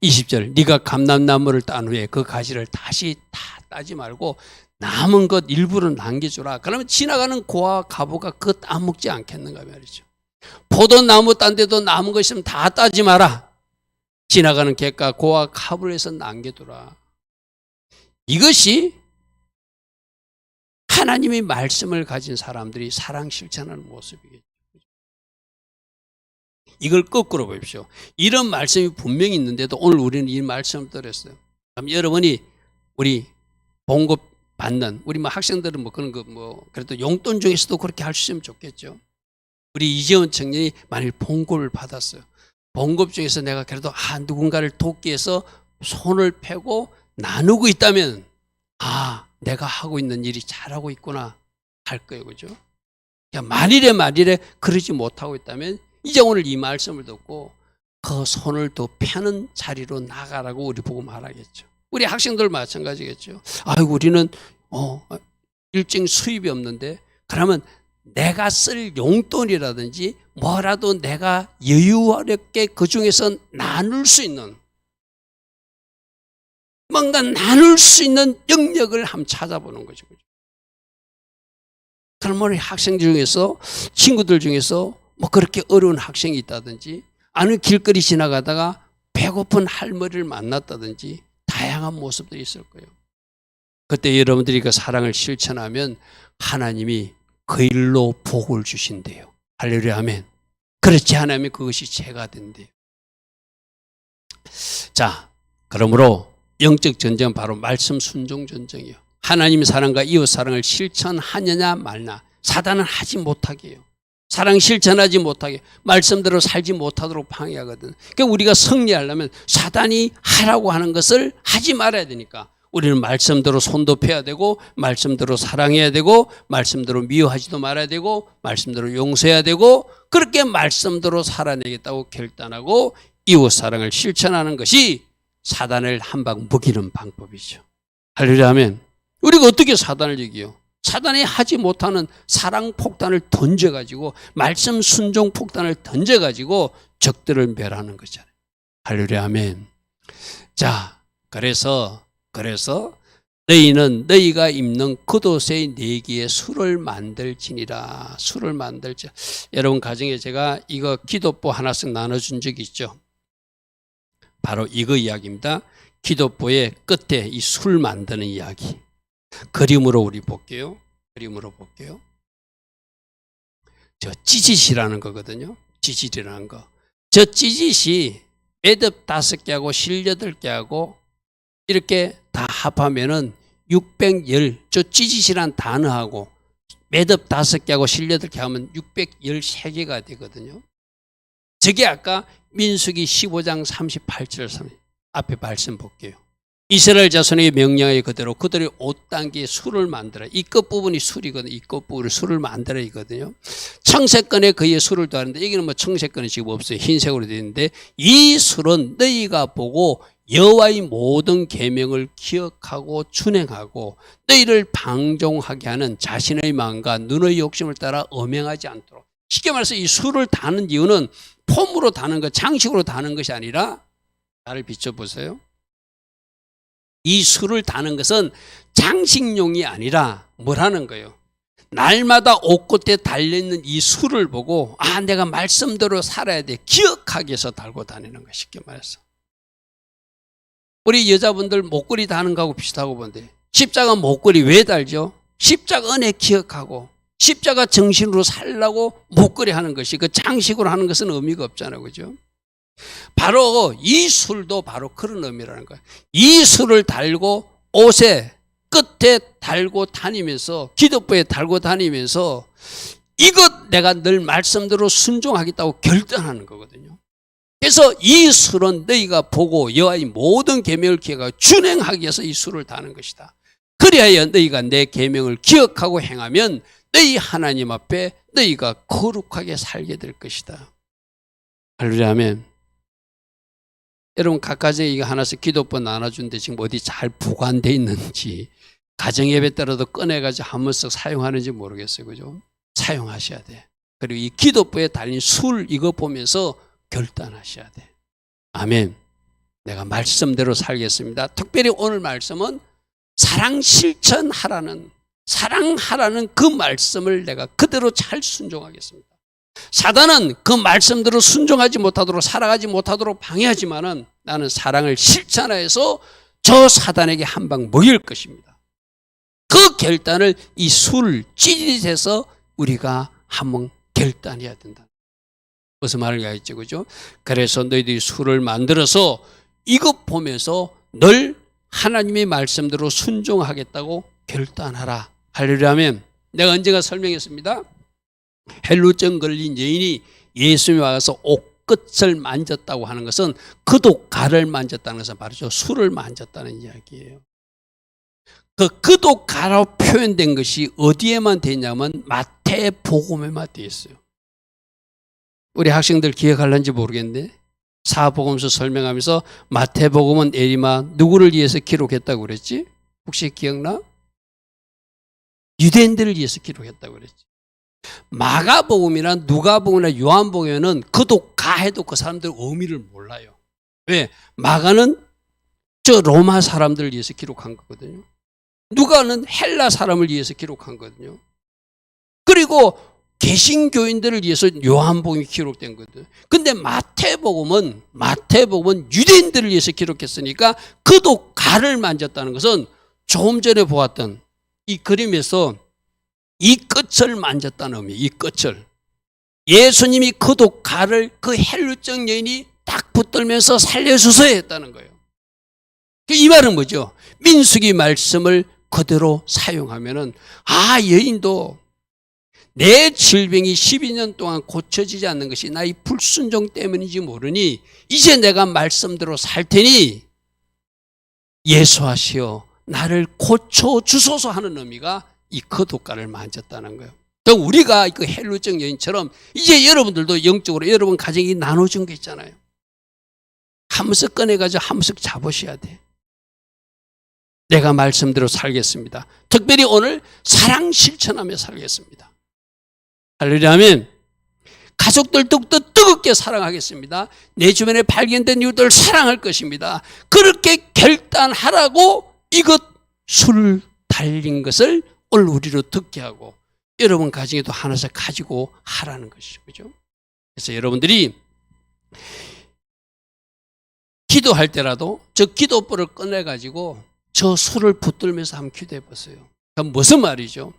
Speaker 1: 20절, 네가 감람나무를 딴 후에 그 가지를 다시 다 따지 말고 남은 것 일부를 남겨주라. 그러면 지나가는 고아 가부가 그거 따먹지 않겠는가 말이죠. 포도나무 딴 데도 남은 것 있으면 다 따지 마라. 지나가는 객과 고아 가부를 해서 남겨두라. 이것이 하나님의 말씀을 가진 사람들이 사랑 실천하는 모습이겠죠. 이걸 거꾸로 보십시오. 이런 말씀이 분명히 있는데도 오늘 우리는 이 말씀을 들었어요. 그럼 여러분이 우리 봉급 받는, 우리 뭐 학생들은 뭐 그런 거 뭐 그래도 용돈 중에서도 그렇게 할 수 있으면 좋겠죠. 우리 이재원 청년이 만일 봉급을 받았어요. 봉급 중에서 내가 그래도 누군가를 돕기 위해서 손을 펴고 나누고 있다면, 아, 내가 하고 있는 일이 잘하고 있구나 할 거예요. 그죠? 만일에 그러지 못하고 있다면 이제 오늘 이 말씀을 듣고 그 손을 더 펴는 자리로 나가라고 우리 보고 말하겠죠. 우리 학생들 마찬가지겠죠. 아이고, 우리는 일정 수입이 없는데, 그러면 내가 쓸 용돈이라든지 뭐라도 내가 여유롭게 그 중에서 나눌 수 있는, 뭔가 나눌 수 있는 영역을 한번 찾아보는 거죠. 그럼 우리 학생 중에서, 친구들 중에서 뭐 그렇게 어려운 학생이 있다든지, 아니면 길거리 지나가다가 배고픈 할머니를 만났다든지 다양한 모습들이 있을 거예요. 그때 여러분들이 그 사랑을 실천하면 하나님이 그 일로 복을 주신대요. 할렐루야, 아멘. 그렇지 않으면 그것이 죄가 된대요. 자, 그러므로 영적 전쟁은 바로 말씀 순종 전쟁이에요. 하나님 사랑과 이웃 사랑을 실천하느냐 말냐. 사단은 하지 못하게 해요. 사랑 실천하지 못하게, 말씀대로 살지 못하도록 방해하거든. 그러니까 우리가 승리하려면 사단이 하라고 하는 것을 하지 말아야 되니까 우리는 말씀대로 손도 펴야 되고, 말씀대로 사랑해야 되고, 말씀대로 미워하지도 말아야 되고, 말씀대로 용서해야 되고, 그렇게 말씀대로 살아내겠다고 결단하고 이웃 사랑을 실천하는 것이 사단을 한 방 먹이는 방법이죠. 할렐루야, 아멘. 우리가 어떻게 사단을 이기요? 사단이 하지 못하는 사랑 폭탄을 던져가지고, 말씀 순종 폭탄을 던져가지고 적들을 멸하는 거잖아요. 할렐루야, 아멘. 자, 그래서 너희는 너희가 입는 겉옷의 내기에 술을 만들지니라. 술을 만들지. 여러분 가정에 제가 이거 기도보 하나씩 나눠준 적이 있죠. 바로 이거 이야기입니다. 기도보의 끝에 이 술 만드는 이야기. 그림으로 우리 볼게요. 그림으로 볼게요. 저 찌짓이라는 거거든요. 찌짓이라는 거. 저 찌짓이 매듭 5개하고 실 8개하고 이렇게 다 합하면은 610, 저 찌짓이란 단어하고 매듭 5개하고 실 8개 하면 613개가 되거든요. 저게 아까 민수기 15장 38절 앞에 말씀 볼게요. 이스라엘 자손의 명령에 그대로 그들의 옷 단기에 술을 만들어. 이 끝부분이 술이거든요. 이 끝부분이 술을 만들어 있거든요. 청색건에 그의 술을 더하는데 여기는 뭐 청색건이 지금 없어요. 흰색으로 되어 있는데 이 술은 너희가 보고 여호와의 모든 계명을 기억하고 준행하고 너희를 방종하게 하는 자신의 마음과 눈의 욕심을 따라 엄행하지 않도록. 쉽게 말해서 이 술을 다는 이유는 폼으로 다는 것, 장식으로 다는 것이 아니라, 나를 비춰보세요. 이 술을 다는 것은 장식용이 아니라 뭐라는 거예요? 날마다 옷깃에 달려있는 이 술을 보고 아, 내가 말씀대로 살아야 돼, 기억하기 위해서 달고 다니는 거. 쉽게 말해서 우리 여자분들 목걸이 다는 거하고 비슷하고 본데, 십자가 목걸이 왜 달죠? 십자가 은혜 기억하고 십자가 정신으로 살라고 목걸이 하는 것이, 그 장식으로 하는 것은 의미가 없잖아요. 그죠? 바로 이 술도 바로 그런 의미라는 거예요. 이 술을 달고 옷에 끝에 달고 다니면서, 기도부에 달고 다니면서 이것 내가 늘 말씀대로 순종하겠다고 결단하는 거거든요. 그래서 이 술은 너희가 보고 여호와의 모든 계명을 기억하고 준행하기 위해서 이 술을 다는 것이다. 그리하여 너희가 내 계명을 기억하고 행하면 너희 하나님 앞에 너희가 거룩하게 살게 될 것이다. 할렐루야, 아멘. 여러분 각 가정에 이거 하나씩 기도법 나눠주는데 지금 어디 잘 보관되어 있는지, 가정예배 때라도 꺼내가지고 한 번씩 사용하는지 모르겠어요. 그죠? 사용하셔야 돼. 그리고 이 기도법에 달린 술 이거 보면서 결단하셔야 돼. 아멘. 내가 말씀대로 살겠습니다. 특별히 오늘 말씀은 사랑 실천하라는, 사랑하라는 그 말씀을 내가 그대로 잘 순종하겠습니다. 사단은 그 말씀대로 순종하지 못하도록, 살아가지 못하도록 방해하지만은 나는 사랑을 실천해서 저 사단에게 한 방 먹일 것입니다. 그 결단을 이 술 찌릿해서 우리가 한번 결단해야 된다. 무슨 말을 하겠죠, 그죠? 그래서 너희들이 술을 만들어서 이것 보면서 늘 하나님의 말씀대로 순종하겠다고 결단하라. 할렐루야, 아멘. 내가 언젠가 설명했습니다. 헬루증 걸린 여인이 예수님이 와서 옷끝을 만졌다고 하는 것은 그독가를 만졌다는 것은 바로 저 술을 만졌다는 이야기예요. 그 그독가로 표현된 것이 어디에만 되냐면 마태복음에만 되어 있어요. 우리 학생들 기억할런지 모르겠는데 사복음서 설명하면서 마태복음은 에리마 누구를 위해서 기록했다고 그랬지? 혹시 기억나? 유대인들을 위해서 기록했다고 그랬지. 마가복음이나 누가복음이나 요한복음에는 그독가 해도 그 사람들 의미를 몰라요. 왜? 마가는 저 로마 사람들을 위해서 기록한 거거든요. 누가는 헬라 사람을 위해서 기록한 거거든요. 그리고 개신교인들을 위해서 요한복음이 기록된 거거든요. 근데 마태복음은 유대인들을 위해서 기록했으니까 그독가를 만졌다는 것은 조금 전에 보았던 이 그림에서 이 끝을 만졌다는 의미, 이 끝을. 예수님이 그독가를 그 헬루증 여인이 딱 붙들면서 살려주셔야 했다는 거예요. 이 말은 뭐죠? 민수기 말씀을 그대로 사용하면은, 아, 여인도 내 질병이 12년 동안 고쳐지지 않는 것이 나의 불순종 때문인지 모르니 이제 내가 말씀대로 살 테니 예수하시어 나를 고쳐주소서 하는 의미가 이 그독가를 만졌다는 거예요. 그러니까 우리가 그 헬루증 여인처럼 이제 여러분들도 영적으로 여러분 가정이 나눠준 게 있잖아요. 한 번씩 꺼내가지고 한 번씩 잡으셔야 돼. 내가 말씀대로 살겠습니다. 특별히 오늘 사랑 실천하며 살겠습니다. 할렐루야, 아멘. 가족들도 뜨겁게 사랑하겠습니다. 내 주변에 발견된 이웃들을 사랑할 것입니다. 그렇게 결단하라고 이것 술 달린 것을 오늘 우리로 듣게 하고 여러분 가정에도 하나씩 가지고 하라는 것이죠. 그죠? 그래서 여러분들이 기도할 때라도 저 기도불을 꺼내가지고 저 술을 붙들면서 한번 기도해 보세요. 그럼 무슨 말이죠?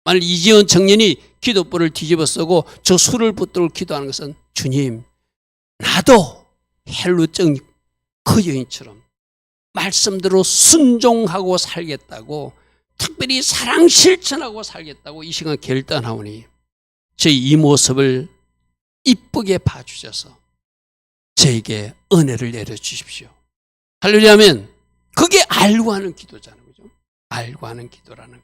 Speaker 1: 만일 이지연 청년이 기도불을 뒤집어 쓰고 저 술을 붙들고 기도하는 것은 주님, 나도 헬루증 그 여인처럼 말씀대로 순종하고 살겠다고, 특별히 사랑 실천하고 살겠다고 이 시간 결단하오니 저희 이 모습을 이쁘게 봐주셔서 저에게 은혜를 내려주십시오. 할렐루야 아멘. 그게 알고 하는 기도잖아요. 그죠? 알고 하는 기도라는 거예요.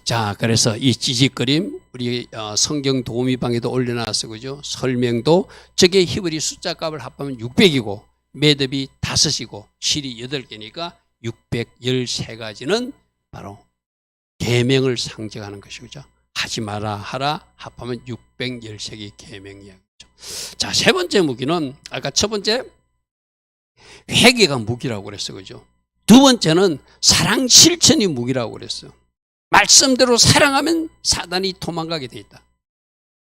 Speaker 1: 자, 그래서 이 찌직거림 우리 성경 도우미방에도 올려놨어. 그죠? 설명도 저게 히브리 숫자 값을 합하면 600이고 매듭이 5이고 실이 8개니까 613가지는 바로 계명을 상징하는 것이죠. 하지 마라 하라 합하면 613개의 계명 이야기죠. 자, 세 번째 무기는 아까 첫 번째 회개가 무기라고 그랬어요. 그죠? 두 번째는 사랑 실천이 무기라고 그랬어요. 말씀대로 사랑하면 사단이 도망가게 돼 있다.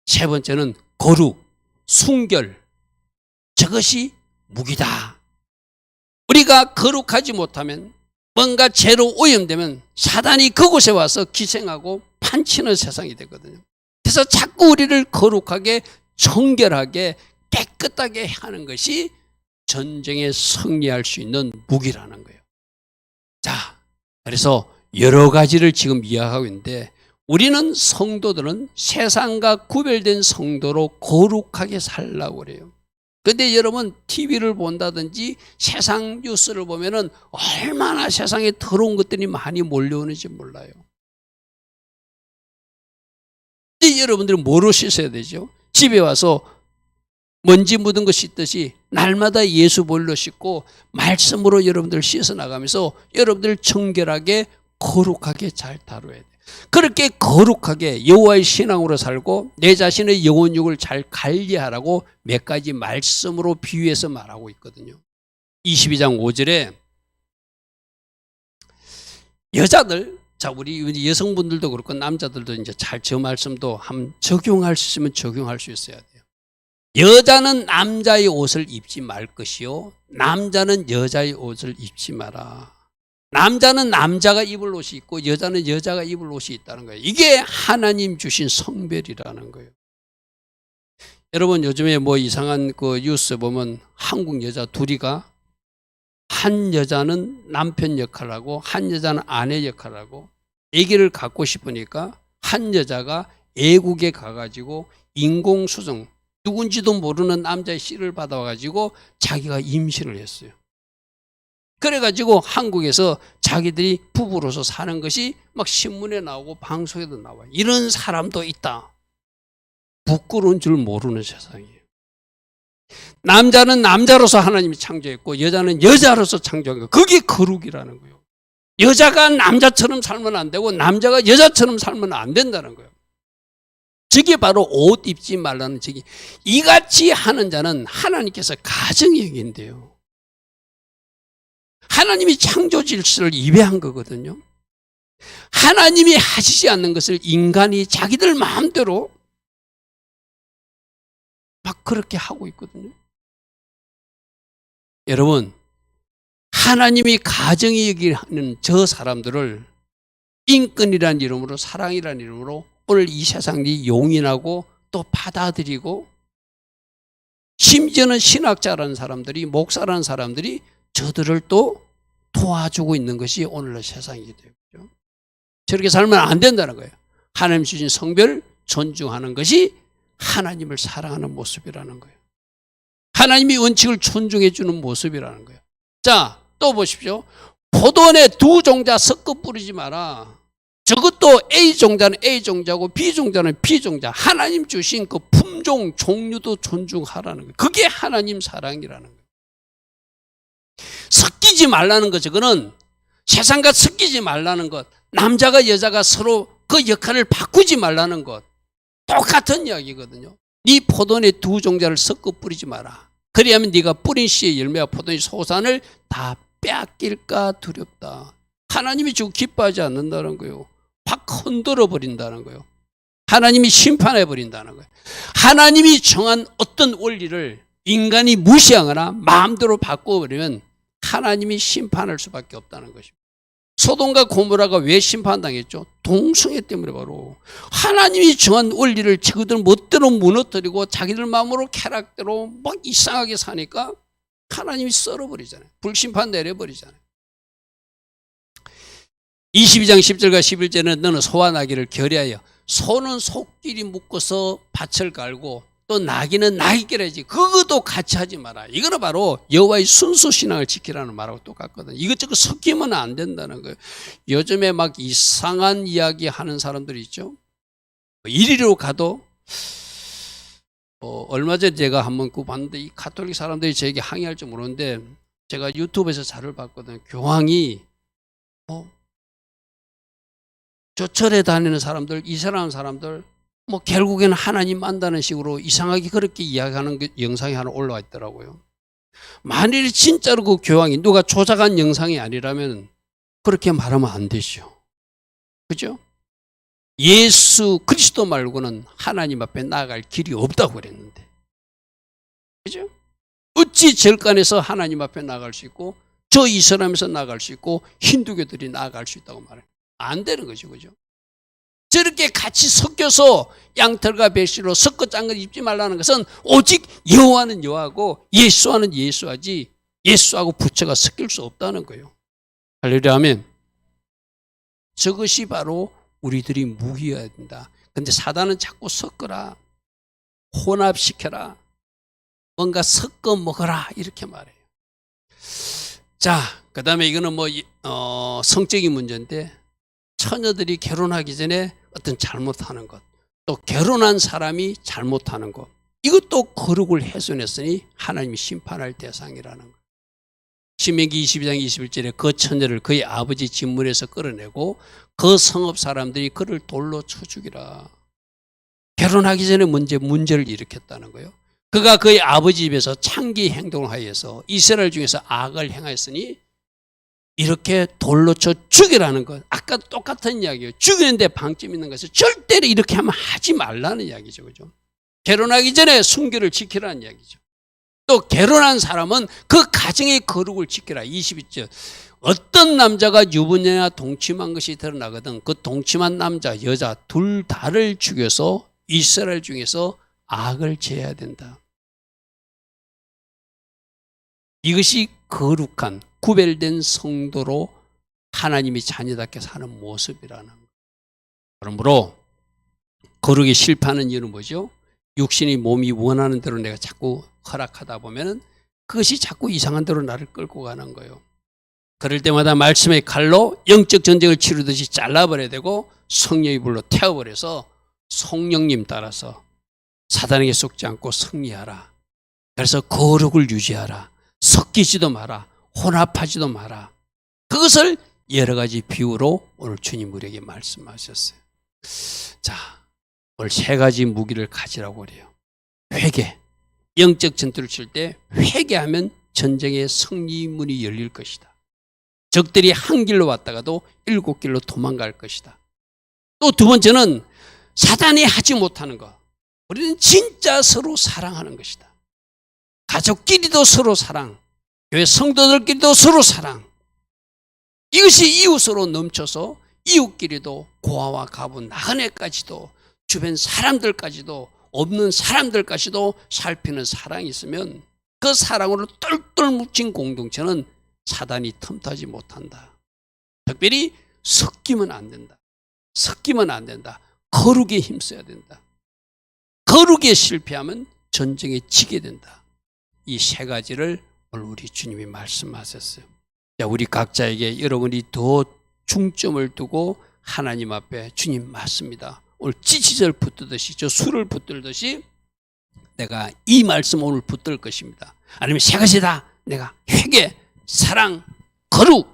Speaker 1: 세 번째는 거룩, 순결, 저것이 무기다. 우리가 거룩하지 못하면 뭔가 죄로 오염되면 사단이 그곳에 와서 기생하고 판치는 세상이 되거든요. 그래서 자꾸 우리를 거룩하게 정결하게 깨끗하게 하는 것이 전쟁에 승리할 수 있는 무기라는 거예요. 자, 그래서 여러 가지를 지금 이야기하고 있는데 우리는 성도들은 세상과 구별된 성도로 거룩하게 살라고 그래요. 그런데 여러분 TV를 본다든지 세상 뉴스를 보면은 얼마나 세상에 더러운 것들이 많이 몰려오는지 몰라요. 근데 여러분들은 뭐로 씻어야 되죠? 집에 와서 먼지 묻은 거 씻듯이 날마다 예수 볼로 씻고 말씀으로 여러분들 씻어 나가면서 여러분들 정결하게 거룩하게 잘 다뤄야 돼요. 그렇게 거룩하게 여호와의 신앙으로 살고 내 자신의 영혼육을 잘 관리하라고 몇 가지 말씀으로 비유해서 말하고 있거든요. 22장 5절에 여자들, 자 우리 여성분들도 그렇고 남자들도 이제 잘 저 말씀도 한번 적용할 수 있으면 적용할 수 있어야 돼요. 여자는 남자의 옷을 입지 말 것이요 남자는 여자의 옷을 입지 마라. 남자는 남자가 입을 옷이 있고 여자는 여자가 입을 옷이 있다는 거예요. 이게 하나님 주신 성별이라는 거예요. 여러분 요즘에 뭐 이상한 그 뉴스 보면 한국 여자 둘이가 한 여자는 남편 역할을 하고 한 여자는 아내 역할을 하고 아기를 갖고 싶으니까 한 여자가 애국에 가가지고 인공수정 누군지도 모르는 남자의 씨를 받아가지고 자기가 임신을 했어요. 그래가지고 한국에서 자기들이 부부로서 사는 것이 막 신문에 나오고 방송에도 나와요. 이런 사람도 있다. 부끄러운 줄 모르는 세상이에요. 남자는 남자로서 하나님이 창조했고 여자는 여자로서 창조한 거예요. 그게 거룩이라는 거예요. 여자가 남자처럼 살면 안 되고 남자가 여자처럼 살면 안 된다는 거예요. 저게 바로 옷 입지 말라는 저기 이같이 하는 자는 하나님께서 가정의 여긴데요. 하나님이 창조 질서를 위배한 거거든요. 하나님이 하시지 않는 것을 인간이 자기들 마음대로 막 그렇게 하고 있거든요. 여러분, 하나님이 가정의 여기는 저 사람들을 인권이라는 이름으로 사랑이라는 이름으로 오늘 이 세상이 용인하고 또 받아들이고 심지어는 신학자라는 사람들이 목사라는 사람들이 저들을 또 도와주고 있는 것이 오늘날 세상이게 되죠. 저렇게 살면 안 된다는 거예요. 하나님 주신 성별 존중하는 것이 하나님을 사랑하는 모습이라는 거예요. 하나님이 원칙을 존중해 주는 모습이라는 거예요. 자, 또 보십시오. 포도원에 두 종자 섞어 뿌리지 마라. 저것도 A종자는 A종자고 B종자는 B종자. 하나님 주신 그 품종, 종류도 존중하라는 거예요. 그게 하나님 사랑이라는 거예요. 섞이지 말라는 것, 저거는 세상과 섞이지 말라는 것, 남자가 여자가 서로 그 역할을 바꾸지 말라는 것, 똑같은 이야기거든요. 네 포도원에 두 종자를 섞어 뿌리지 마라. 그리하면 네가 뿌린 씨의 열매와 포도의 소산을 다 빼앗길까 두렵다. 하나님이 지금 기뻐하지 않는다는 거예요. 확 흔들어 버린다는 거예요. 하나님이 심판해 버린다는 거예요. 하나님이 정한 어떤 원리를 인간이 무시하거나 마음대로 바꿔버리면 하나님이 심판할 수밖에 없다는 것입니다. 소돔과 고모라가 왜 심판당했죠? 동성애 때문에 바로 하나님이 정한 원리를 저그들 멋대로 무너뜨리고 자기들 마음으로 쾌락대로 막 이상하게 사니까 하나님이 썰어버리잖아요. 불심판 내려버리잖아요. 22장 10절과 11절은 너는 소와 나귀를 결의하여 소는 소끼리 묶어서 밭을 갈고 또 나귀는 나귀끼리 하지 그것도 같이 하지 마라. 이거는 바로 여호와의 순수 신앙을 지키라는 말하고 똑같거든. 이것저것 섞이면 안 된다는 거예요. 요즘에 막 이상한 이야기 하는 사람들이 있죠. 이리로 가도 얼마 전에 제가 한번 그거 봤는데 이 가톨릭 사람들이 저에게 항의할 줄 모르는데 제가 유튜브에서 자료를 봤거든요. 교황이 저 절에 다니는 사람들, 이슬람 사람들 결국에는 하나님 만다는 식으로 이상하게 그렇게 이야기하는 영상이 하나 올라와 있더라고요. 만일 진짜로 그 교황이 누가 조작한 영상이 아니라면 그렇게 말하면 안 되죠. 그죠? 예수 그리스도 말고는 하나님 앞에 나아갈 길이 없다고 그랬는데. 그죠? 어찌 절간에서 하나님 앞에 나아갈 수 있고 저 이슬람에서 나아갈 수 있고 힌두교들이 나아갈 수 있다고 말해요. 안 되는 거죠. 그죠? 저렇게 같이 섞여서 양털과 배씨로 섞어 짠 걸 입지 말라는 것은 오직 여호와는 여호와고 예수와는 예수하지 예수하고 부처가 섞일 수 없다는 거예요. 할렐루야 하면 저것이 바로 우리들이 무기여야 된다. 근데 사단은 자꾸 섞어라, 혼합시켜라, 뭔가 섞어 먹어라 이렇게 말해요. 자, 그 다음에 이거는 성적인 문제인데 처녀들이 결혼하기 전에 어떤 잘못하는 것, 또 결혼한 사람이 잘못하는 것, 이것도 거룩을 훼손했으니 하나님이 심판할 대상이라는 것. 신명기 22장 21절에 그 처녀를 그의 아버지 집문에서 끌어내고 그 성읍 사람들이 그를 돌로 쳐 죽이라. 결혼하기 전에 문제를 일으켰다는 거예요. 그가 그의 아버지 집에서 창기 행동을 하여서 이스라엘 중에서 악을 행하였으니 이렇게 돌로 쳐 죽이라는 것. 아까 똑같은 이야기예요. 죽이는데 방점 있는 것은 절대로 이렇게 하면 하지 말라는 이야기죠. 그죠? 결혼하기 전에 순결을 지키라는 이야기죠. 또 결혼한 사람은 그 가정의 거룩을 지키라. 22절. 어떤 남자가 유부녀나 동침한 것이 드러나거든 그 동침한 남자, 여자 둘 다를 죽여서 이스라엘 중에서 악을 제해야 된다. 이것이 거룩한 구별된 성도로 하나님이 자녀답게 사는 모습이라는 거예요. 그러므로 거룩에 실패하는 이유는 뭐죠? 육신이 몸이 원하는 대로 내가 자꾸 허락하다 보면은 그것이 자꾸 이상한 대로 나를 끌고 가는 거예요. 그럴 때마다 말씀의 칼로 영적 전쟁을 치르듯이 잘라버려야 되고 성령의 불로 태워버려서 성령님 따라서 사단에게 속지 않고 승리하라. 그래서 거룩을 유지하라. 섞이지도 마라. 혼합하지도 마라. 그것을 여러 가지 비유로 오늘 주님 우리에게 말씀하셨어요. 자, 오늘 세 가지 무기를 가지라고 그래요. 회개. 영적 전투를 칠 때 회개하면 전쟁의 승리문이 열릴 것이다. 적들이 한 길로 왔다가도 7길로 도망갈 것이다. 또 두 번째는 사단이 하지 못하는 것. 우리는 진짜 서로 사랑하는 것이다. 가족끼리도 서로 사랑, 교회 성도들끼리도 서로 사랑. 이것이 이웃으로 넘쳐서 이웃끼리도 고아와 가부 나그네까지도 주변 사람들까지도 없는 사람들까지도 살피는 사랑이 있으면 그 사랑으로 똘똘 뭉친 공동체는 사단이 틈타지 못한다. 특별히 섞이면 안 된다. 섞이면 안 된다. 거룩에 힘써야 된다. 거룩에 실패하면 전쟁에 지게 된다. 이 세 가지를 오늘 우리 주님이 말씀하셨어요. 자, 우리 각자에게 여러분이 더 중점을 두고 하나님 앞에 주님 맞습니다. 오늘 찌치절 붙들듯이 저 술을 붙들듯이 내가 이 말씀 오늘 붙들 것입니다. 아니면 세 가지다. 내가 회개, 사랑, 거룩,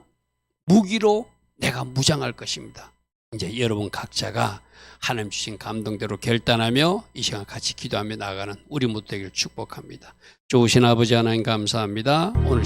Speaker 1: 무기로 내가 무장할 것입니다. 이제 여러분 각자가 하나님 주신 감동대로 결단하며 이 시간 같이 기도하며 나아가는 우리 모두 되기를 축복합니다. 좋으신 아버지 하나님 감사합니다. 오늘